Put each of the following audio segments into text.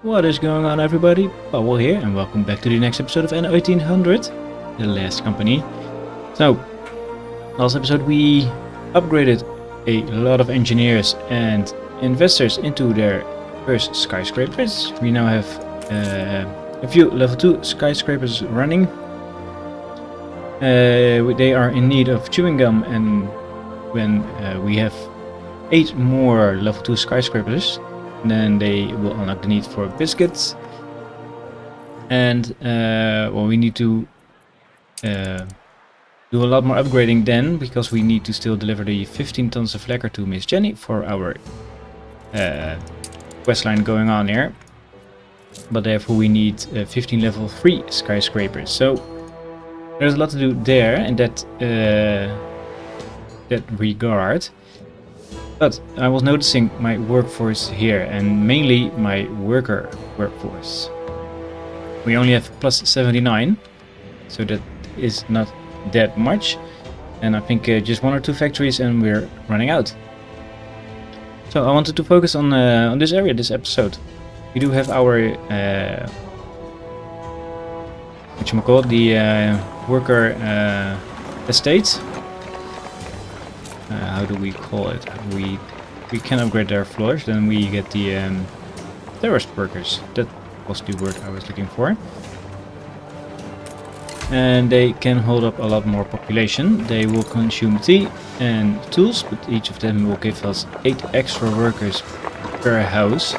What is going on, everybody? Powell here, and welcome back to the next episode of Anno 1800, the last company. So, last episode we upgraded a lot of engineers and investors into their first skyscrapers. We now have a few level 2 skyscrapers running. They are in need of chewing gum, and when we have 8 more level 2 skyscrapers, then they will unlock the need for biscuits. And well, we need to do a lot more upgrading then, because we need to still deliver the 15 tons of lacquer to Miss Jenny for our questline going on here. But therefore we need 15 level 3 skyscrapers. So there's a lot to do there in that regard. But I was noticing my workforce here, and mainly my worker workforce. We only have plus 79, so that is not that much. And I think just 1 or 2 factories and we're running out. So I wanted to focus on this area this episode. We do have our the worker estate. How do we call it? We can upgrade their floors, then we get the terrorist workers. That was the word I was looking for. And they can hold up a lot more population. They will consume tea and tools, but each of them will give us 8 extra workers per house.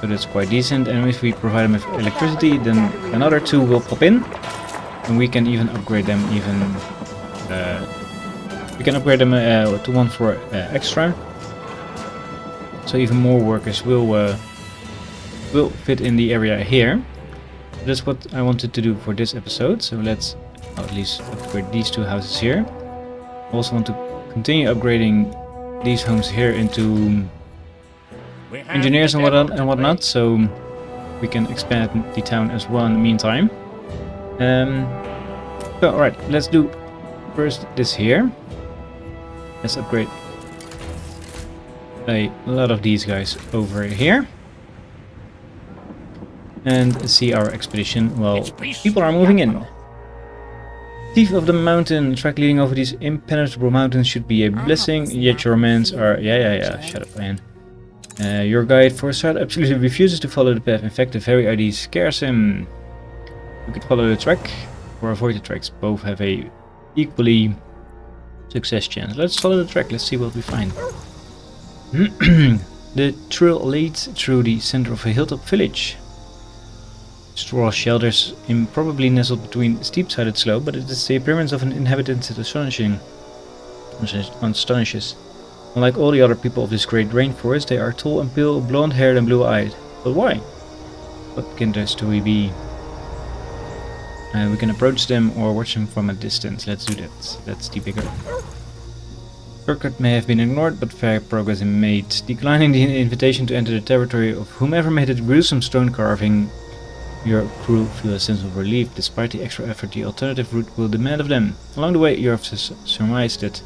So that's quite decent. And if we provide them with electricity, then another 2 will pop in, and we can even upgrade them even. We can upgrade them to 1 for extra, so even more workers will fit in the area here. That's what I wanted to do for this episode. So let's at least upgrade these 2 houses here. I also want to continue upgrading these homes here into engineers and whatnot, so we can expand the town as well in the meantime. So alright, let's do first this here. Let's upgrade a lot of these guys over here. And see our expedition. Well, people are moving in. Thief of the mountain. Track leading over these impenetrable mountains should be a blessing, yet your romans are... Yeah, shut up, man. Your guide for a start absolutely refuses to follow the path. In fact, the very idea scares him. We could follow the track or avoid the tracks. Both have a equally success chance. Let's follow the track, let's see what we find. The trail leads through the center of a hilltop village. Straw shelters improbably nestled between steep-sided slope, but it is the appearance of an inhabitant that astonishes. Unlike all the other people of this great rainforest, they are tall and pale, blonde-haired and blue-eyed. But why? What can their story be? We can approach them or watch them from a distance. Let's do that. That's the bigger. Shortcut may have been ignored, but fair progress is made. Declining the invitation to enter the territory of whomever made it gruesome stone carving, your crew feel a sense of relief. Despite the extra effort the alternative route will demand of them. Along the way, you have surmised that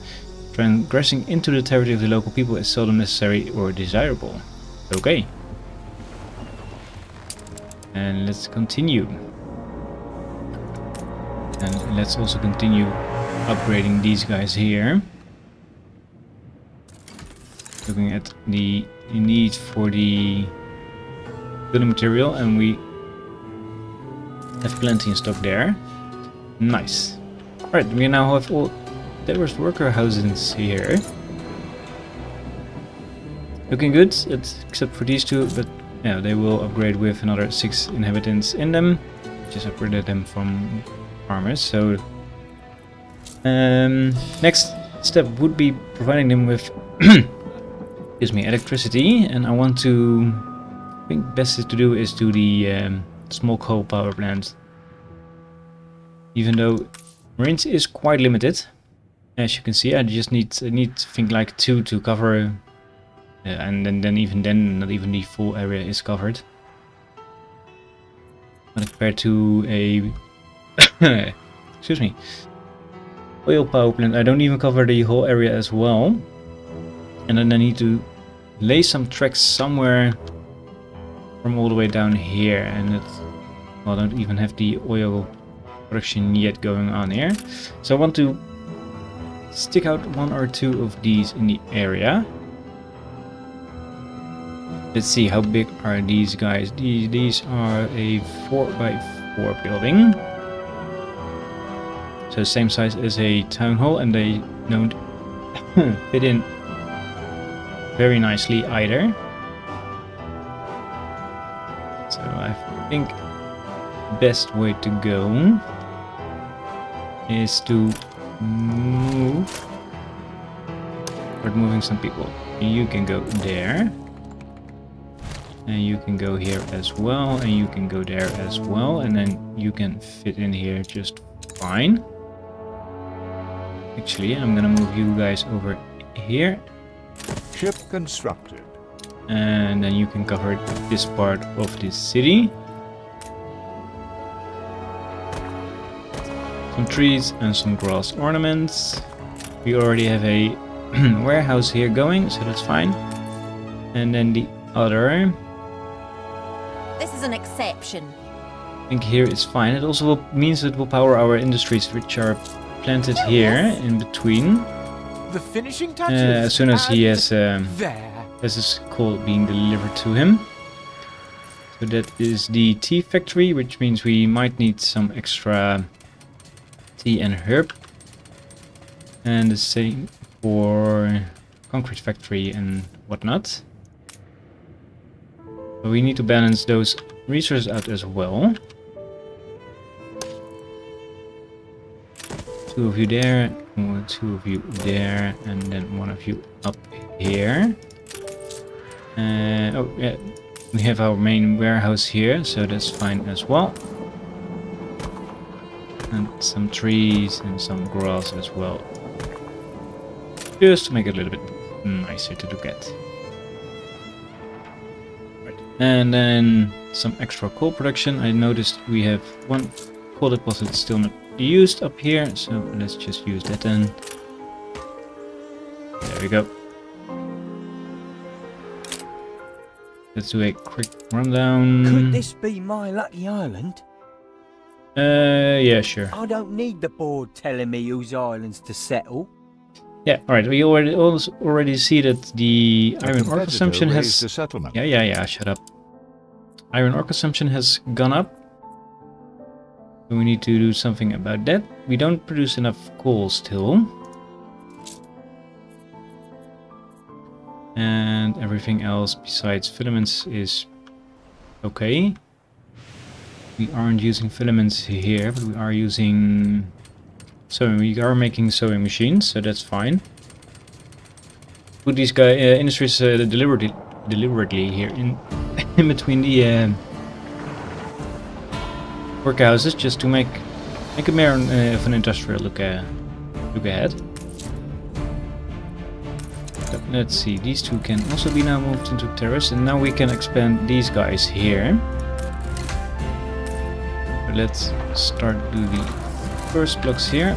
transgressing into the territory of the local people is seldom necessary or desirable. Okay. And let's continue. And let's also continue upgrading these guys here. Looking at the need for the building material, and we have plenty in stock there. Nice. Alright, we now have all terrorist worker houses here. Looking good, except for these 2, but yeah, they will upgrade with another 6 inhabitants in them. Just upgraded them from farmers. So next step would be providing them with excuse me, electricity, and I want to, I think best to do is do the small coal power plant, even though range is quite limited. As you can see, I just need I think like 2 to cover, and then even then not even the full area is covered. But compared to a excuse me, oil power plant, I don't even cover the whole area as well. And then I need to lay some tracks somewhere from all the way down here, and it, well, I don't even have the oil production yet going on here. So I want to stick out 1 or 2 of these in the area. Let's see, how big are these guys? These are a 4x4 building. So same size as a town hall, and they don't fit in very nicely either. So I think the best way to go is to start moving some people. You can go there. And you can go here as well, and you can go there as well, and then you can fit in here just fine. Actually, I'm gonna move you guys over here. Ship constructed. And then you can cover this part of this city. Some trees and some grass ornaments. We already have a warehouse here going, so that's fine. And then the other, This is an exception. I think here is fine. It also means it will power our industries, which are planted here in between. The finishing touches. As soon as he has there. his coal being delivered to him. So that is the tea factory, which means we might need some extra tea and herb. And the same for concrete factory and whatnot. But we need to balance those resources out as well. 2 of you there, 2 of you there, and then 1 of you up here. Oh yeah, we have our main warehouse here, so that's fine as well. And some trees and some grass as well. Just to make it a little bit nicer to look at. And then some extra coal production. I noticed we have 1 coal deposit still not used up here, so let's just use that then. There we go. Let's do a quick rundown. Could this be my lucky island? Yeah, sure. I don't need the board telling me whose islands to settle. Yeah, alright, we already see that the iron ore consumption has... The settlement. Yeah, shut up. Iron ore consumption has gone up. So we need to do something about that. We don't produce enough coal still. And everything else besides filaments is okay. We aren't using filaments here, but we are using... So we are making sewing machines, so that's fine. Put these industries deliberately here in between the workhouses, just to make a more of an industrial look ahead. So, let's see, these 2 can also be now moved into terrace, and now we can expand these guys here. So let's start do the first blocks here.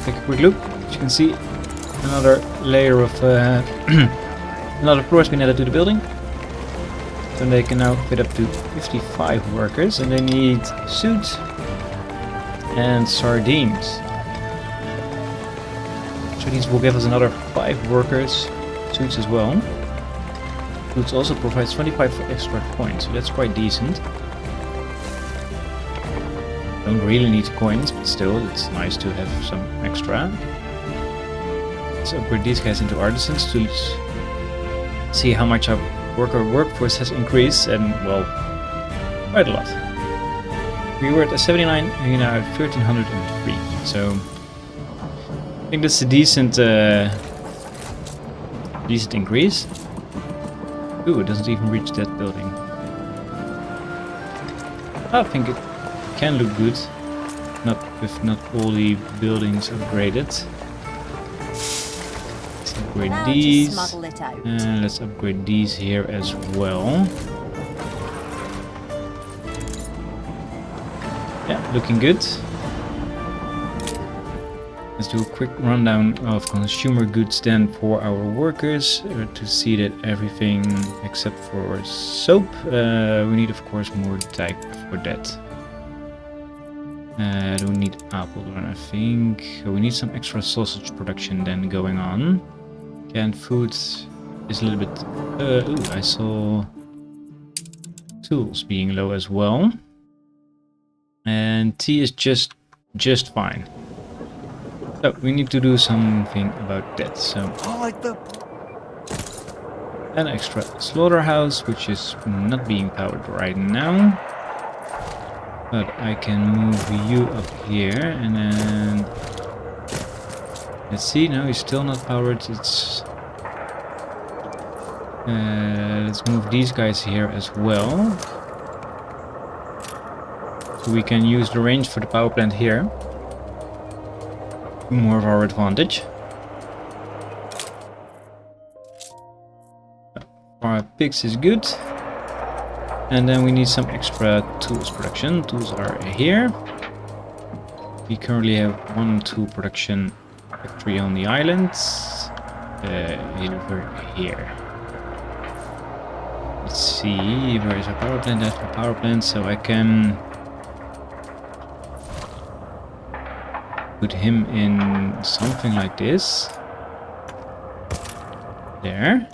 Take a quick look. As you can see, another layer of another floor has been added to the building. So they can now fit up to 55 workers, and they need suits and sardines. Sardines will give us another 5 workers, suits as well. Suits also provides 25 extra coins, so that's quite decent. Don't really need coins, but still, it's nice to have some extra. Let's upgrade these guys into artisans to see how much our workforce has increased, and well, quite a lot. We were at 79, and we're now at 1303. So I think that's a decent increase. Ooh, it doesn't even reach that building. I think it can look good, if not all the buildings upgraded. Let's upgrade these, and let's upgrade these here as well. Yeah, looking good. Let's do a quick rundown of consumer goods then for our workers to see that everything except for soap. We need of course more dye for that. Do we need apple run? I think we need some extra sausage production then going on. Canned food is a little bit. Ooh, I saw tools being low as well, and tea is just fine. So we need to do something about that. So an extra slaughterhouse, which is not being powered right now. But I can move you up here, and then let's see. No, he's still not powered. It's let's move these guys here as well, so we can use the range for the power plant here. More of our advantage. Our pigs is good. And then we need some extra tools production. Tools are here. We currently have 1 tool production factory on the island. Over here. Let's see, where is our power plant? That's my power plant, so I can put him in something like this. There.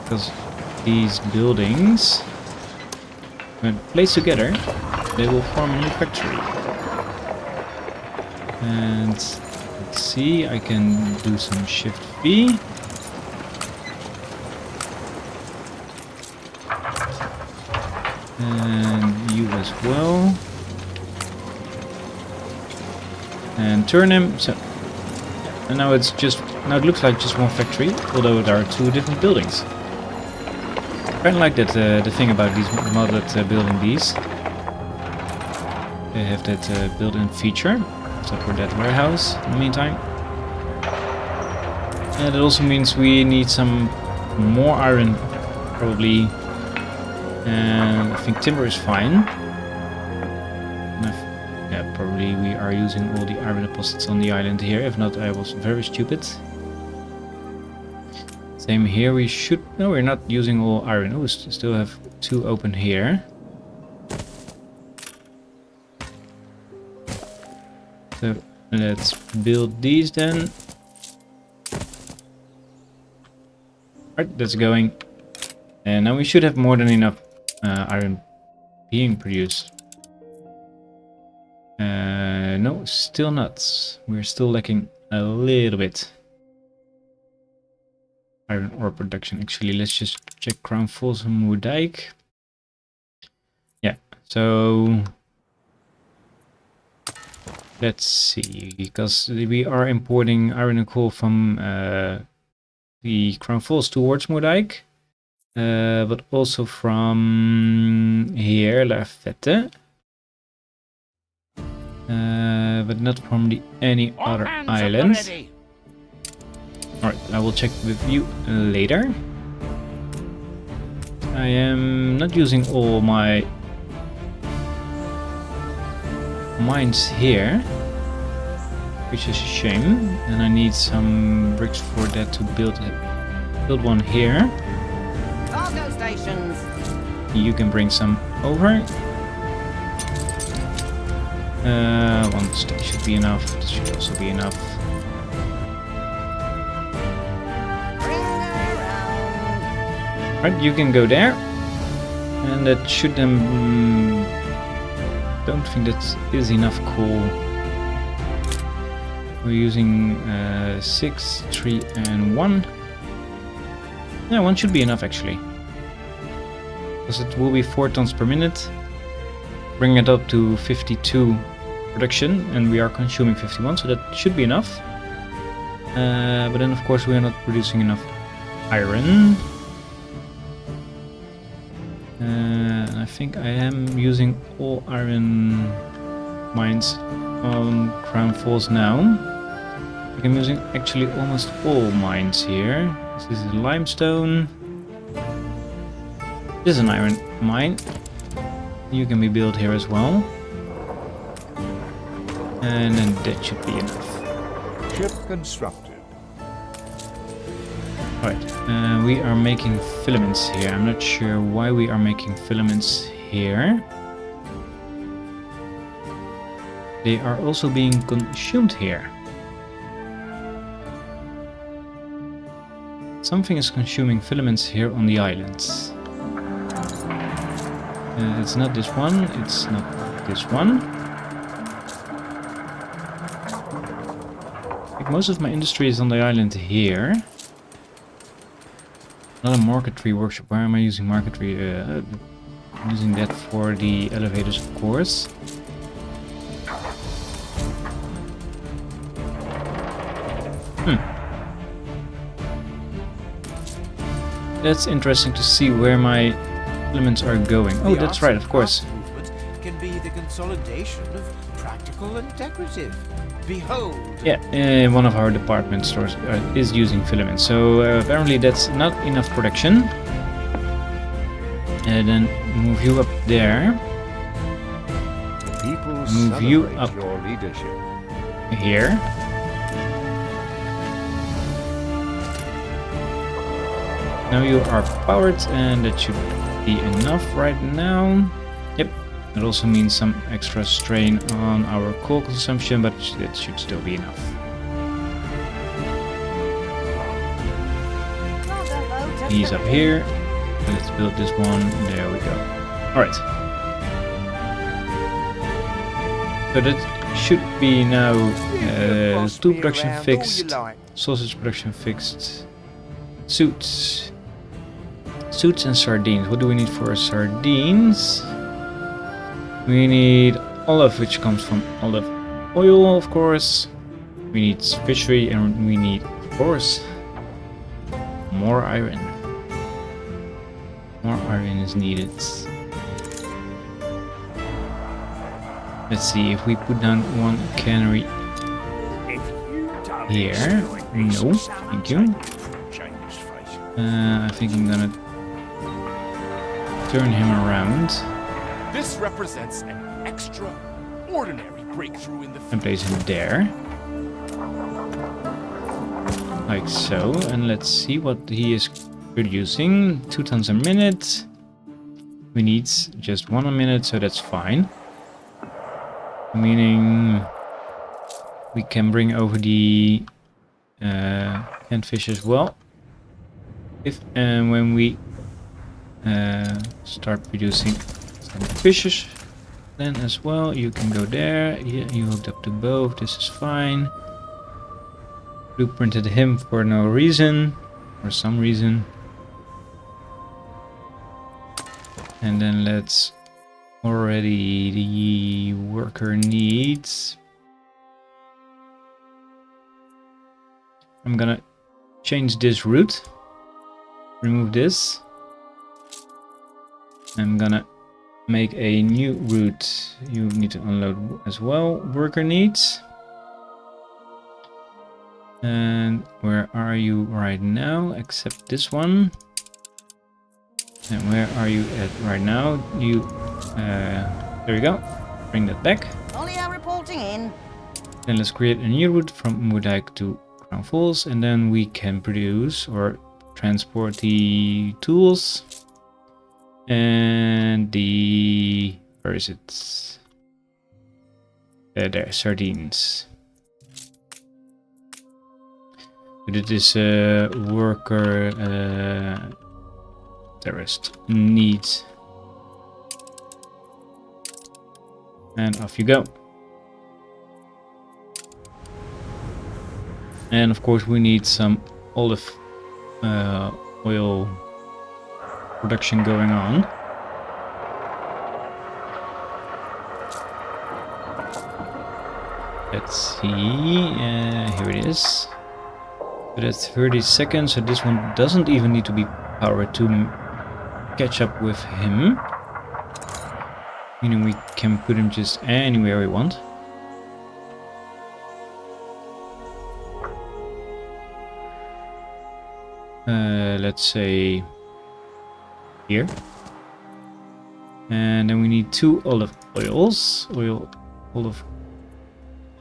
Because these buildings, when placed together, they will form a new factory. And let's see, I can do some shift V. And you as well. And turn him. So, and now it's just, now it looks like just one factory, although there are 2 different buildings. I kind of like that the thing about these modded building these. They have that built-in feature, except for that warehouse in the meantime. And it also means we need some more iron, probably. And I think timber is fine. Yeah, probably we are using all the iron deposits on the island here. If not, I was very stupid. Same here, we should... No, we're not using all iron. Oh, we still have 2 open here. So, let's build these then. Right, that's going. And now we should have more than enough iron being produced. No, still not. We're still lacking a little bit. Iron ore production. Actually, let's just check Crown Falls and Moerdijk. Yeah, so let's see, because we are importing iron and coal from the Crown Falls towards Moerdijk, but also from here, La Fette, but not from any other islands. Alright, I will check with you later. I am not using all my mines here, which is a shame, and I need some bricks for that to build one here. Cargo stations. You can bring some over. One stack should be enough. This should also be enough. Right, you can go there, and that should then. Don't think that is enough coal. We're using 6, 3, and 1. Yeah, 1 should be enough actually, because it will be 4 tons per minute. Bring it up to 52 production, and we are consuming 51, so that should be enough. But then, of course, we are not producing enough iron. I think I am using all iron mines on Crown Falls now. I'm using actually almost all mines here. This is limestone. This is an iron mine. You can be built here as well. And then that should be enough. Ship constructed. Right, we are making filaments here. I'm not sure why we are making filaments here. They are also being consumed here. Something is consuming filaments here on the islands. It's not this one, it's not this one. I think most of my industry is on the island here. Not a marquetry workshop. Why am I using marquetry? I'm using that for the elevators, of course. That's interesting to see where my elements are going. Oh, that's right, of course. Can be the consolidation of practical and decorative. Behold. Yeah, one of our department stores is using filaments, so apparently that's not enough production. And then move you up there. The people Move you celebrate up your leadership. here. Now you are powered, and that should be enough right now. Yep, it also means some extra strain on our coal consumption, but it should still be enough. He's up here. Let's build this one. There we go. Alright. So that should be now stew production fixed, sausage production fixed, suits. Suits and sardines. What do we need for sardines? We need olive, which comes from olive oil, of course. We need fishery, and we need, of course, more iron. More iron is needed. Let's see if we put down one cannery here. No, thank you. I think I'm gonna turn him around. This represents an extraordinary breakthrough in the And place him there. Like so. And let's see what he is producing. 2 tons a minute. We need just 1 a minute, so that's fine. Meaning we can bring over the canned fish as well. If and when we start producing some fishes, then as well you can go there. Yeah, you hooked up to both. This is fine. Blueprinted him for no reason, for some reason. And then let's already the worker needs. I'm gonna change this route. Remove this. I'm gonna make a new route. You need to unload as well. Worker needs. And where are you right now? Except this one. And where are you at right now? You, there we go. Bring that back. Only are reporting in. Then let's create a new route from Moerdijk to Crown Falls, and then we can produce or transport the tools and the, where is it? There, sardines. But it is a worker terrorist needs. And off you go. And of course we need some olive oil production going on. Let's see, here it is. But that's 30 seconds, so this one doesn't even need to be powered to catch up with him. Meaning we can put him just anywhere we want. Let's say here. And then we need 2 olive oils. Olive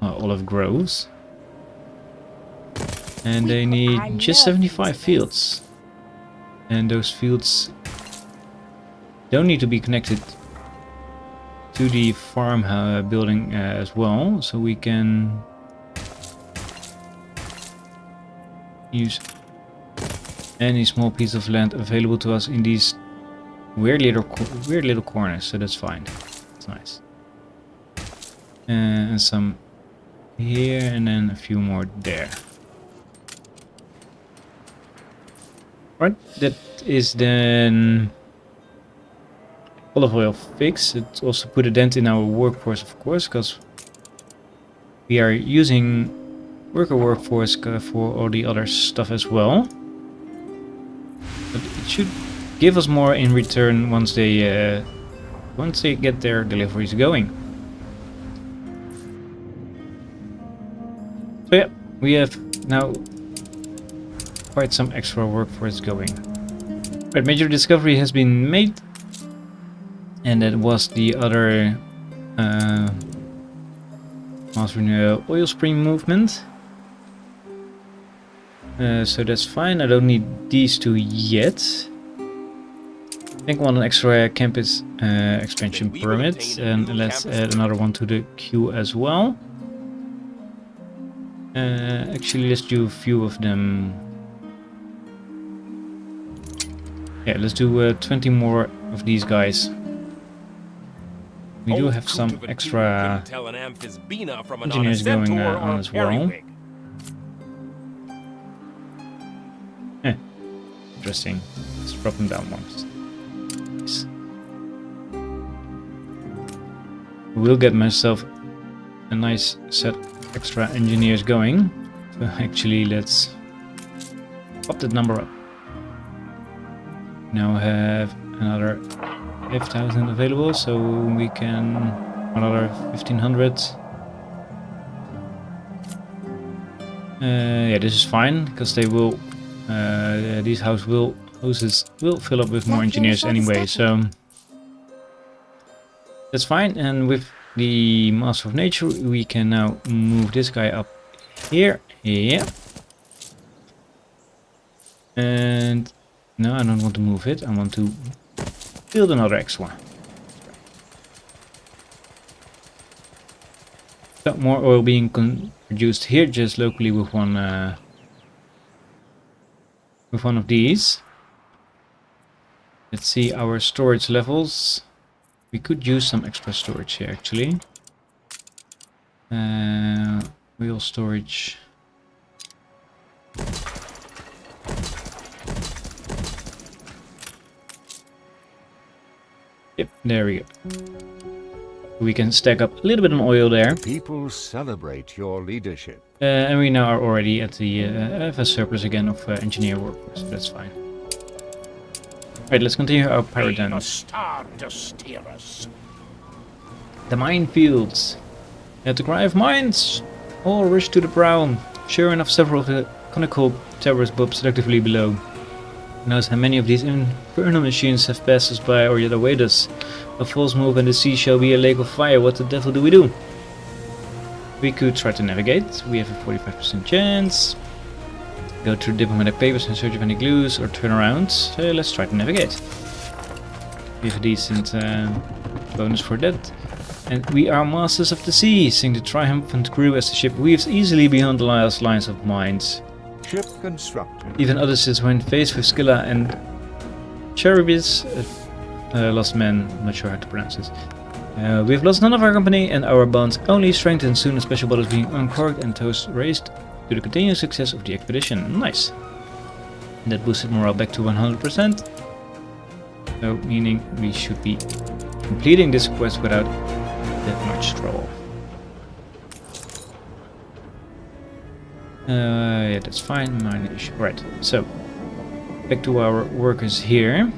olive groves. And they need just 75 fields. And those fields don't need to be connected to the farm building as well. So we can use any small piece of land available to us in these weird little corners. So that's fine. It's nice. And some here and then a few more there. Right, that is then olive oil fix. It also put a dent in our workforce, of course, because we are using worker workforce for all the other stuff as well. But it should give us more in return once they get their deliveries going. So yeah, we have now quite some extra workforce going. Right, major discovery has been made, and that was the other mastering oil spring movement. So that's fine. I don't need these two yet. I think I want an extra campus expansion permit, and let's add another one to the queue as well. Actually, let's do a few of them. Yeah, let's do 20 more of these guys. We do have some extra engineers going on as well. Interesting. Let's drop them down once. We'll get myself a nice set of extra engineers going. So actually, let's pop that number up. Now have another 5,000 available, so we can another 1,500. Yeah, this is fine because they will. These houses will fill up with more engineers anyway, so that's fine. And with the Master of Nature, we can now move this guy up here. Yeah. And no, I don't want to move it. I want to build another extra. So more oil being produced here, just locally with one of these. Let's see our storage levels. We could use some extra storage here, actually. Wheel storage. Yep, there we go. We can stack up a little bit of oil there. People celebrate your leadership. And we now are already at the have a surplus again of engineer workforce. So that's fine. Right, let's continue our pirate then. The minefields. At the cry of mines, all rush to the brown. Sure enough, several of the conical towers bob selectively below. Notice how many of these infernal machines have passed us by or yet await us. A false move and the sea shall be a lake of fire. What the devil do we do? We could try to navigate. We have a 45% chance. Go through diplomatic papers in search of any clues or turn around. So let's try to navigate. We have a decent bonus for that. And we are masters of the sea. Sing the triumphant crew as the ship weaves easily beyond the last lines of mines. Ship constructed. Even Odysseus, when faced with Scylla and Charybdis, lost men, I'm not sure how to pronounce this. We have lost none of our company, and our bonds only strengthened soon as special bottles being uncorked and toast raised to the continued success of the expedition. Nice. And that boosted morale back to 100%. So, meaning we should be completing this quest without that much trouble. Yeah, that's fine. Minor issue. Right, so back to our workers here.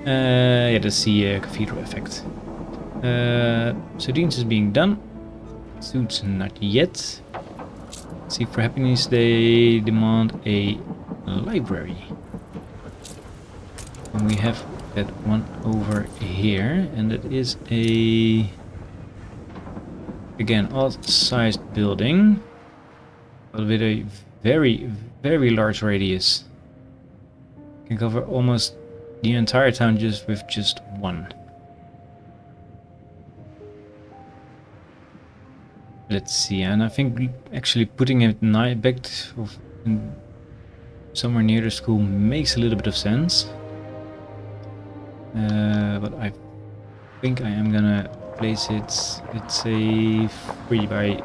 Yeah, that's the cathedral effect. Sardines is being done. Suits not yet. Let's see, for happiness they demand a library. And we have that one over here, and that is a again, odd-sized building, but with a very, very large radius. Can cover almost the entire town just with just one. Let's see, and I think actually putting it back somewhere near the school makes a little bit of sense. But I think I am gonna place it, it's a 3x5.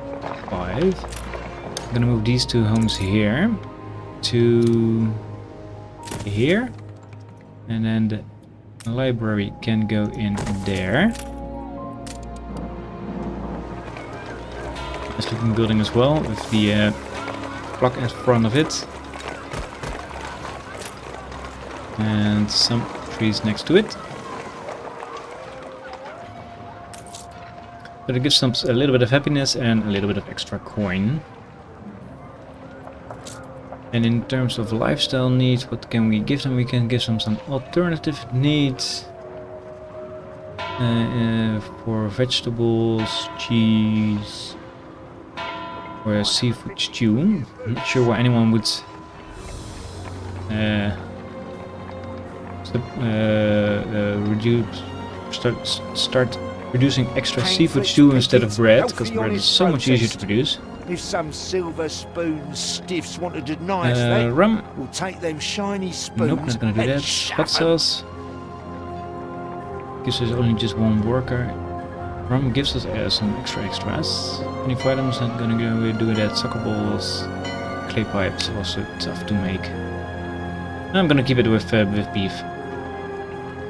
I'm gonna move these two homes here to here, and then the library can go in there. Nice looking building as well, with the clock at front of it. And some trees next to it. But it gives them a little bit of happiness and a little bit of extra coin. And in terms of lifestyle needs, what can we give them? We can give them some alternative needs. For vegetables, cheese, or a seafood stew. I'm not sure why anyone would start producing extra seafood stew instead of bread, because bread is so much easier to produce. If some silver spoon stiffs want to deny us that, rum. we'll take them shiny spoons. Nope, not gonna do that. Hot sauce. Gives us only just one worker. Rum gives us some extras. 24 items, not gonna go do that. Soccer balls, clay pipes, also tough to make. I'm gonna keep it with beef.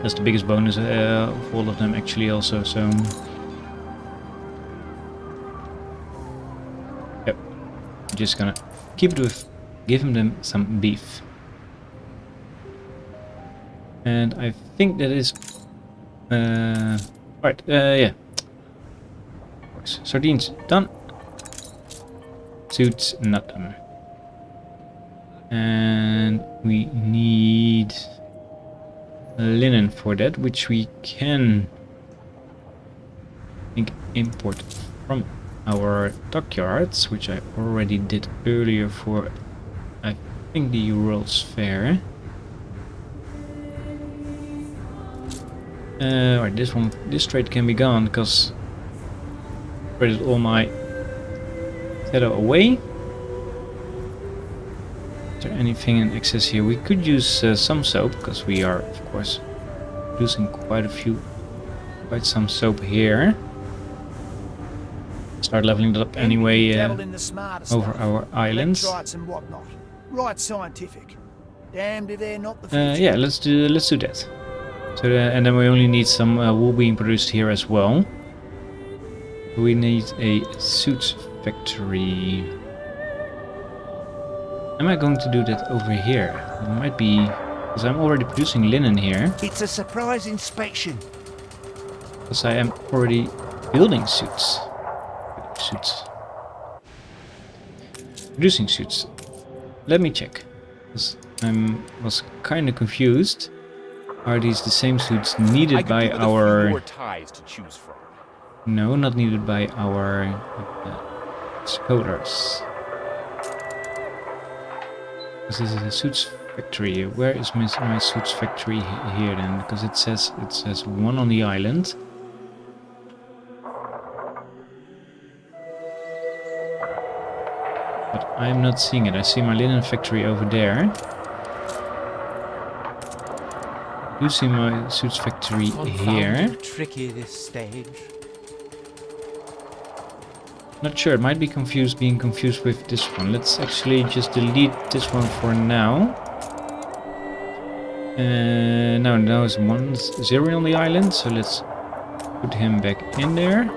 That's the biggest bonus of all of them actually also, so... Yep. Just gonna keep it with... giving them some beef. And I think that is... right, yeah. Works. Sardines, done. Suits, not done. And we need linen for that, which we can, I think, import from our dockyards, which I already did earlier for, I think, the World's Fair. Right, this trade can be gone because I traded all my tether away. Is there anything in excess here? We could use some soap, because we are, of course, producing quite some soap here. Start leveling that up anyway over our islands. Right, scientific. Damned if they're not the future. Yeah, let's do that. So and then we only need some wool being produced here as well. We need a suits factory. Am I going to do that over here? It might be, because I'm already producing linen here. It's a surprise inspection. Because I am already building suits. Producing suits. Let me check. Because I was kind of confused. Are these the same suits needed by our... more ties to choose from. No, not needed by our scholars. This is a suits factory. Where is my suits factory here then? Because it says one on the island. But I'm not seeing it. I see my linen factory over there. I do see my suits factory here. Tricky this stage. Not sure, it might be being confused with this one. Let's actually just delete this one for now. Now is 1-0 on the island, so let's put him back in there.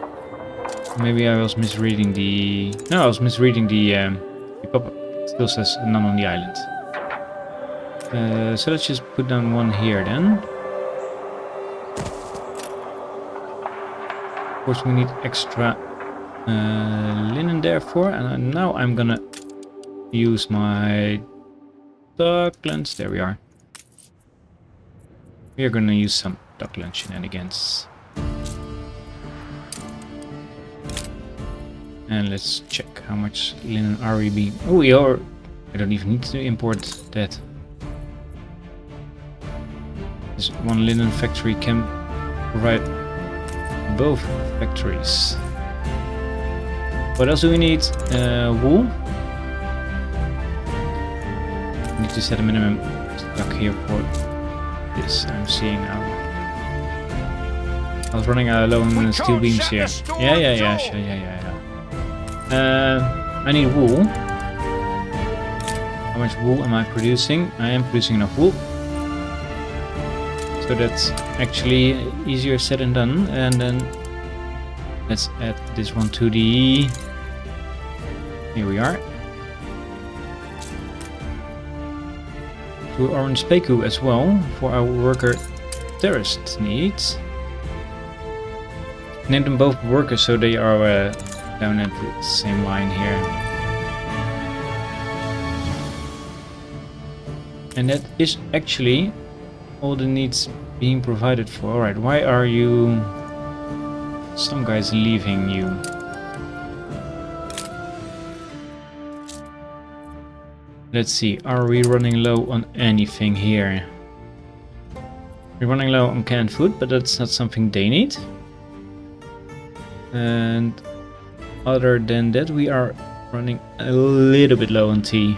Maybe I was misreading the... No, I was misreading the pop-up. It still says none on the island. So let's just put down one here then. Of course we need extra linen therefore, and now I'm gonna use my Docklands. There we are. We are gonna use some Dockland shenanigans. And let's check how much linen are we being... Oh, we are... I don't even need to import that. This one linen factory can provide both factories. What else do we need? Wool. Need to set a minimum stock here for this. I'm seeing now. I was running low on steel beams here. Yeah, sure, yeah. I need wool. How much wool am I producing? I am producing enough wool. So that's actually easier said than done. And then let's add this one to the... Here we are. To orange speku as well for our worker terrorist needs. Name them both workers so they are down at the same line here. And that is actually all the needs being provided for. Alright, why are you... Some guys leaving you? Let's see, are we running low on anything here? We're running low on canned food, but that's not something they need. And other than that, we are running a little bit low on tea.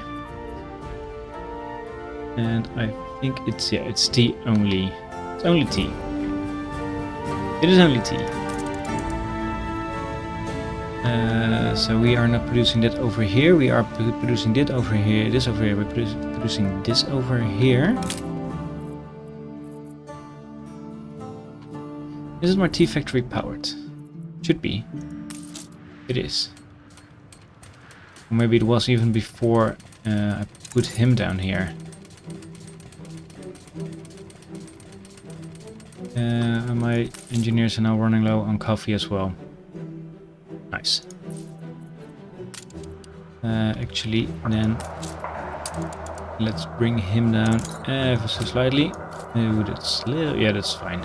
And I think it's, yeah, it's tea only. It's only tea. It is only tea. So we are not producing that over here. We are producing that over here. This over here. We're producing this over here. Is my tea factory powered? Should be. It is. Or maybe it was even before I put him down here. My engineers are now running low on coffee as well. Nice. Actually, then let's bring him down ever so slightly. That's little, yeah, that's fine.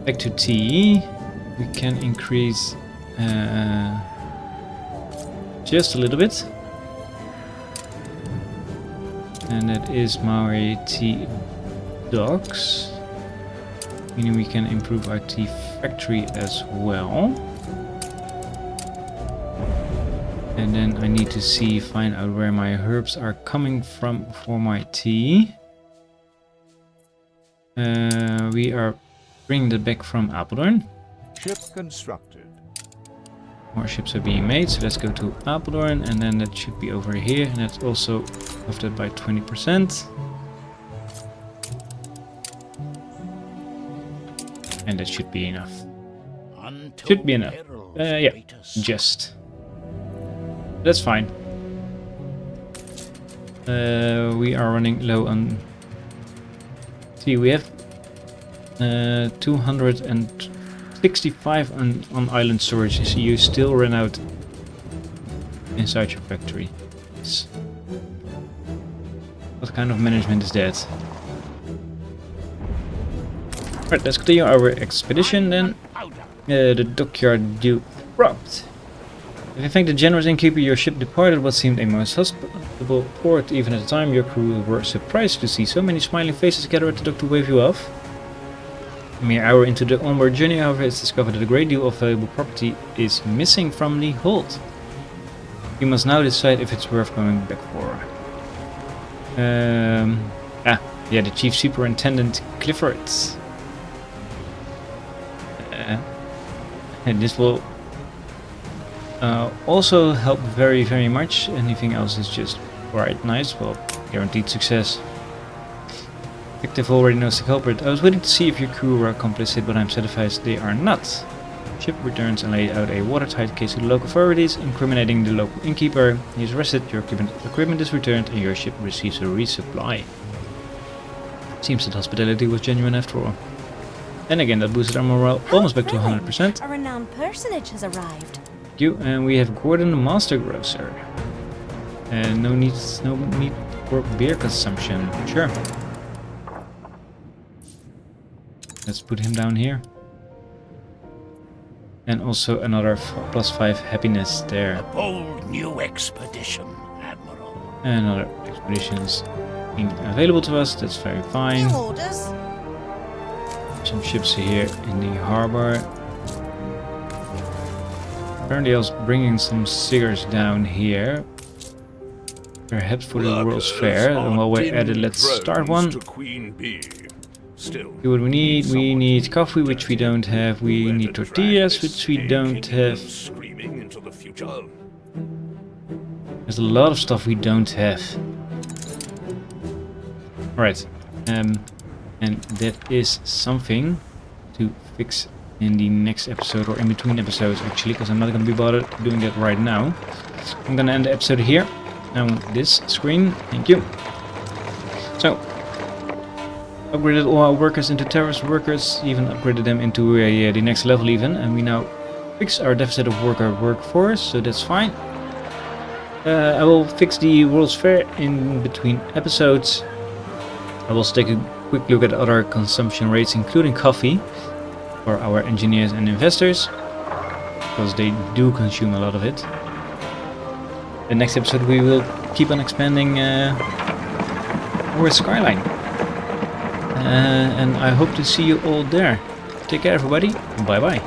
Back to tea. We can increase just a little bit. And that is my tea docks. Meaning we can improve our tea factory as well. And then I need to find out where my herbs are coming from for my tea. We are bringing that back from Apeldoorn. Ship constructed. More ships are being made, so let's go to Apeldoorn, and then that should be over here, and that's also offset by 20%. And that should be enough. Should be enough. Yeah, just. That's fine. We are running low on... See, we have 265 on island storage, so you still run out inside your factory. What kind of management is that? Alright, let's continue our expedition then. The dockyard due robbed. If you thank the generous innkeeper, your ship departed what seemed a most hospitable port. Even at the time, your crew were surprised to see so many smiling faces gather at the dock to wave you off. A mere hour into the onward journey, however, it's discovered that a great deal of valuable property is missing from the hold. You must now decide if it's worth going back for. Yeah, the Chief Superintendent Clifford. And this will also help very, very much. Anything else is just right nice. Well, guaranteed success. Detective already knows the culprit. I was waiting to see if your crew were complicit, but I'm satisfied they are not. Ship returns and laid out a watertight case to the local authorities, incriminating the local innkeeper. He is arrested, your equipment is returned, and your ship receives a resupply. Seems that hospitality was genuine after all. Then again, that boosted our morale almost back to 100%. A renowned personage has arrived. Thank you, and we have Gordon the Master Grocer. And no need for beer consumption. Sure. Let's put him down here. And also another +5 happiness there. Bold new expedition, Admiral. And other expeditions being available to us, that's very fine. New orders. Some ships here in the harbor. Apparently I was bringing some cigars down here. Perhaps for the World's Fair. And while we're at it, let's start one. See what we need. We need coffee, which we don't have. We need tortillas, which we don't have. There's a lot of stuff we don't have. Alright. And that is something to fix in the next episode, or in between episodes actually, because I'm not going to be bothered doing that right now. I'm going to end the episode here on this screen. Thank you. So, upgraded all our workers into terrorist workers, even upgraded them into the next level even, and we now fix our deficit of workforce, so that's fine. I will fix the World's Fair in between episodes. I will also take a quick look at other consumption rates, including coffee, for our engineers and investors, because they do consume a lot of it. The next episode we will keep on expanding our skyline. And I hope to see you all there. Take care everybody. Bye bye.